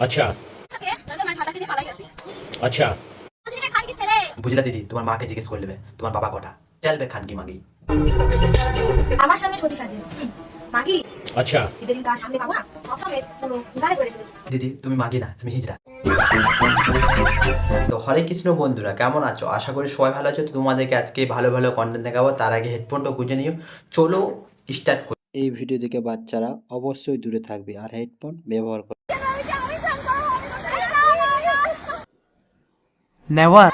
अच्छा अच्छा বুঝলা দিদি, তোমার মাকে জিজ্ঞেস করে নেবে তোমার বাবা কটা, চলবে খানকি মাগি। আমার সামনে সতী সাজে মাগি अच्छा ঈদের দিন কার সামনে পাবো না সবসময় পুরো গাড়ে করে রেখে দেবো। দিদি তুমি মাগি না, তুমি হিজড়া। তো হরে কৃষ্ণ বন্ধুরা, কেমন আছো? আশা করি সবাই ভালো আছো। তো তোমাদেরকে আজকে ভালো ভালো কন্টেন্ট দেখাবো। তার আগে হেডফোনটা গুঁজে নিও, চলো স্টার্ট করি। এই ভিডিও থেকে বাচ্চারা অবশ্যই দূরে থাকবে আর হেডফোন ব্যবহার করবে। নেভার।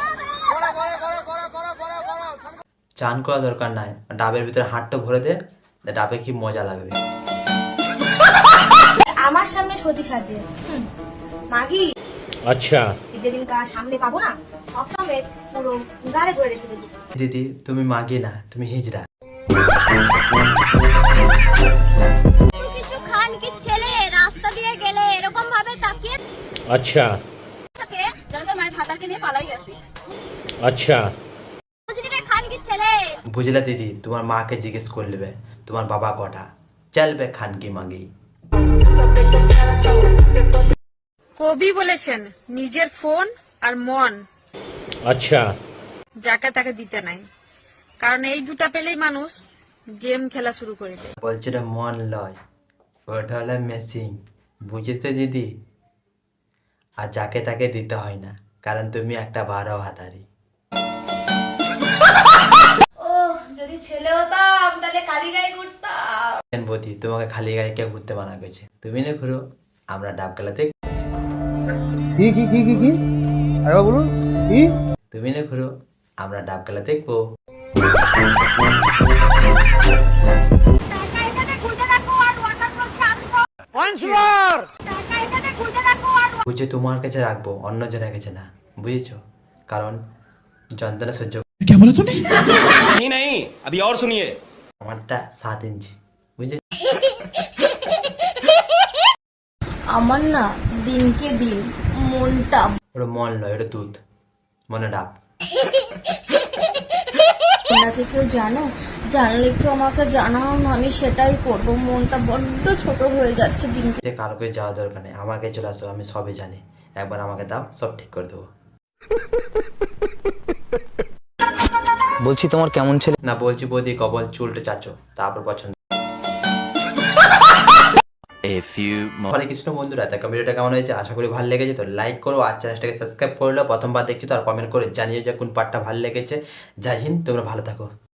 চান করা দরকার নাই, ডাবের ভিতরে হাতটা ভরে দে, ডাবে কি মজা লাগবে। আমার সামনে সতী সাজে মাগি अच्छा ঈদের দিন কার সামনে পাবো না সবসময় পুরো গাড়ে করে রেখে দেবো। দিদি তুমি মাগি না, তুমি হিজড়া। কিছু খান কি ছেলে রাস্তা দিয়ে গেলে এরকম ভাবে তাকিয়ে अच्छा থাকে যেন তোর মায়ের ভাতারকে নিয়ে পালাই গেছে। अच्छा বুঝলি রে খান কি ছেলে? বুঝলা দিদি, তোমার মাকে জিজ্ঞেস করে নেবে তোমার বাবা কটা, চলবে খানকি মাগি। কবি বলেছেন নিজের ফোন আর মন अच्छा যাকে তাকে দিতে নাই, কারণ এই দুটা পেলেই মানুষ গেম খেলা শুরু করে দেয়। বলছে এটা মন লয়, ওটা হলো মেশিন, বুঝেছো দিদি? আর যাকে তাকে দিতে হয় না, কারণ তুমি একটা 12 হাতারি। ও যদি ছেলে হতাম তাহলে কালী গায়ে ঘুরতাম। বৌদি, তোমাকে খালি গায়ে কে ঘুরতে মানা করেছে? তুমি না ঘুরো, আমরা ডাব খেলাতে। কি আরে বলুন কি? তুমি না ঘুরো, আমরা ডাব খেলা দেখবো। টাকা এখানে খুঁজে রাখো আর ওয়াটার বক্সে আসবো। Once more. টাকা এখানে খুঁজে রাখো আর বুঝে তোমার কাছে রাখবো, অন্য জনের কাছে না, বুঝেছো? কারণ যন্ত্রণা সহ্য नहीं नहीं अभी और सुनिए আমারটা 7 ইঞ্চি, বুঝেছো? আমার না দিনকে দিন মনটা ওটা মন নয়, ওটা দুধ, মনে ডাব। আপনাকে কেউ জানো, জানলে একটু আমাকে জানাও না, আমি সেটাই করবো। মনটা বড্ড ছোট হয়ে যাচ্ছে দিনকে। যে কারোকে যাওয়া দরকার নেই, আমাকে চলে আসো, আমি সবই জানি। একবার আমাকে দাও, সব ঠিক করে দেবো। বলছি তোমার কেমন ছেলে? না বলছি বৌদি, কবল চুলটা চাচো, তারপর পছন্দ। হরে কৃষ্ণ বন্ধুরা, দেখো ভিডিওটা কেমন হয়েছে, আশা করি ভালো লেগেছে। তো লাইক করো আর চ্যানেলটাকে সাবস্ক্রাইব করলো। প্রথমবার দেখছি তো, আর কমেন্ট করে জানিয়ে যে কোন পার্টটা ভালো লেগেছে। জয় হিন্দ, তোমরা ভালো থাকো।